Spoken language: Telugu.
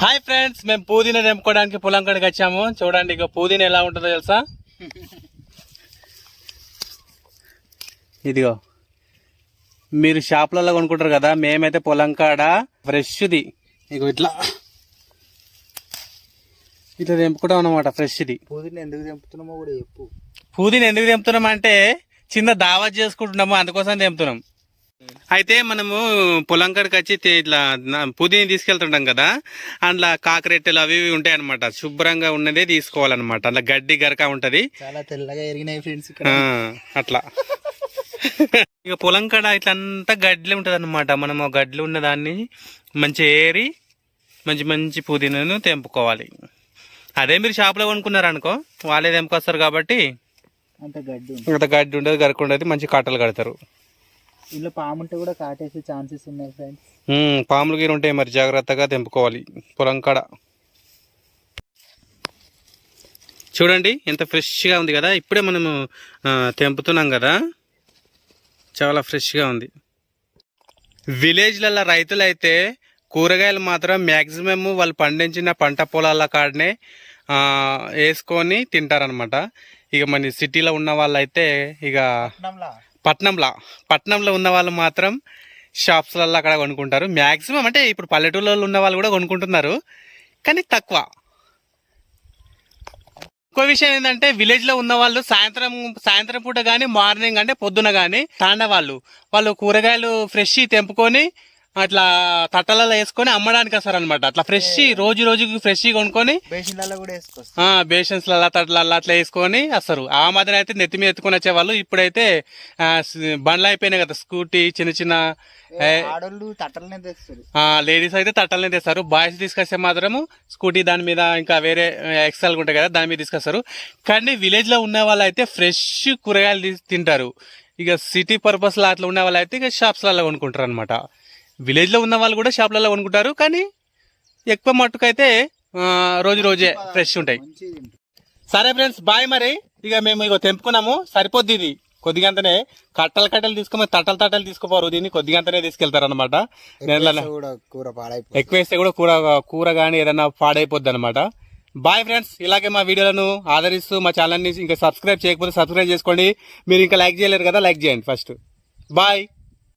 హాయ్ ఫ్రెండ్స్, మేము పుదీనా తెంపుకోవడానికి పొలం కాడికి వచ్చాము. చూడండి, ఇక పుదీనా ఎలా ఉంటుందో తెలుసా? ఇదిగో మీరు షాపులలో కొనుక్కుంటారు కదా, మేమైతే పొలం కాడ ఫ్రెష్ది ఇగో ఇట్లా తెంపుకుంటాం అన్నమాట. ఫ్రెష్ది పుదీనా ఎందుకు తెంపుతున్నామో కూడా చెప్పు. పుదీనా ఎందుకు తెంపుతున్నాం అంటే చిన్న దావత్ చేసుకుంటున్నాము, అందుకోసం తెంపుతున్నాం. అయితే మనము పొలం కాడికి వచ్చి ఇట్లా పుదీనా తీసుకెళ్తుంటాం కదా, అందులో కాకరెట్టెలు అవి ఇవి ఉంటాయి అనమాట. శుభ్రంగా ఉన్నదే తీసుకోవాలన్నమాట. అందులో గడ్డి గరక ఉంటది, చాలా తెల్లగా ఎరిగినాయి ఫ్రెండ్స్. అట్లా ఇక పొలం కాడ ఇట్లా అంతా గడ్డి ఉంటది అనమాట. మనం ఆ గడ్డి ఉన్న దాన్ని మంచి ఏరి మంచి మంచి పుదీనాను తెంపుకోవాలి. అదే మీరు షాప్లో కొనుక్కున్నారు అనుకో, వాళ్ళే తెంపుకొస్తారు కాబట్టి అంత గడ్డి ఉండదు, గరక ఉండదు, మంచి కాటలు కడతారు. ఇంట్లో పాము ఉంటే కూడా కాటేసే ఛాన్సెస్ ఉన్నాయి ఫ్రెండ్స్. పాములు గీరు ఉంటాయి, మరి జాగ్రత్తగా తెంపుకోవాలి పొలం కాడ. చూడండి ఎంత ఫ్రెష్గా ఉంది కదా, ఇప్పుడే మనము తెంపుతున్నాం కదా, చాలా ఫ్రెష్గా ఉంది. విలేజ్లలో రైతులు అయితే కూరగాయలు మాత్రం మ్యాక్సిమం వాళ్ళు పండించిన పంట పొలాల కాడనే వేసుకొని తింటారనమాట. ఇక మన సిటీలో ఉన్న వాళ్ళు అయితే ఇక పట్నంలో ఉన్న వాళ్ళు మాత్రం షాప్స్లలో అక్కడ కొనుక్కుంటారు. మ్యాక్సిమం అంటే ఇప్పుడు పల్లెటూళ్ళలో ఉన్న వాళ్ళు కూడా కొనుక్కుంటున్నారు, కానీ తక్కువ. ఇంకో విషయం ఏంటంటే విలేజ్లో ఉన్న వాళ్ళు సాయంత్రం పూట కానీ మార్నింగ్ అంటే పొద్దున కానీ వాళ్ళు కూరగాయలు ఫ్రెష్ తెంపుకొని అట్లా తట్టలలో వేసుకొని అమ్మడానికి వస్తారు అనమాట. అట్లా ఫ్రెష్ రోజుకి ఫ్రెష్ కొనుక్కొని బేషన్స్లలో తట్టలలో అట్లా వేసుకొని వస్తారు. ఆ మాదిరి అయితే నెత్తి మీద ఎత్తుకొని వచ్చేవాళ్ళు. ఇప్పుడైతే బండ్లు అయిపోయినాయి కదా, స్కూటీ చిన్న లేడీస్ అయితే తట్టలనే తెస్తారు. బాయ్స్ తీసుకొస్తే మాత్రము స్కూటీ దాని మీద ఇంకా వేరే ఎక్సెల్ ఉంటాయి కదా, దాని మీద తీసుకొస్తారు. కానీ విలేజ్ లో ఉన్న వాళ్ళు అయితే ఫ్రెష్ కూరగాయలు తింటారు. ఇక సిటీ పర్పస్ లో అట్లా ఉన్న వాళ్ళు అయితే ఇక షాప్స్లలో కొనుక్కుంటారు అనమాట. విలేజ్లో ఉన్న వాళ్ళు కూడా షాప్లలో కొనుక్కుంటారు, కానీ ఎక్కువ మట్టుకైతే రోజే ఫ్రెష్ ఉంటాయి. సరే ఫ్రెండ్స్, బాయ్. మరి ఇక మేము ఇక తెంపుకున్నాము, సరిపోద్ది. ఇది కొద్దిగంతనే కట్టలు తీసుకోమని తట్టలు తీసుకుపోరు, దీన్ని కొద్దిగంతనే తీసుకెళ్తారు అనమాట. ఎక్కువ వేస్తే కూడా కూర కానీ ఏదైనా పాడైపోద్ది అనమాట. బాయ్ ఫ్రెండ్స్, ఇలాగే మా వీడియోలను ఆదరిస్తూ మా ఛానల్ని ఇంకా సబ్స్క్రైబ్ చేయకపోతే సబ్స్క్రైబ్ చేసుకోండి. మీరు ఇంకా లైక్ చేయలేరు కదా, లైక్ చేయండి ఫస్ట్. బాయ్.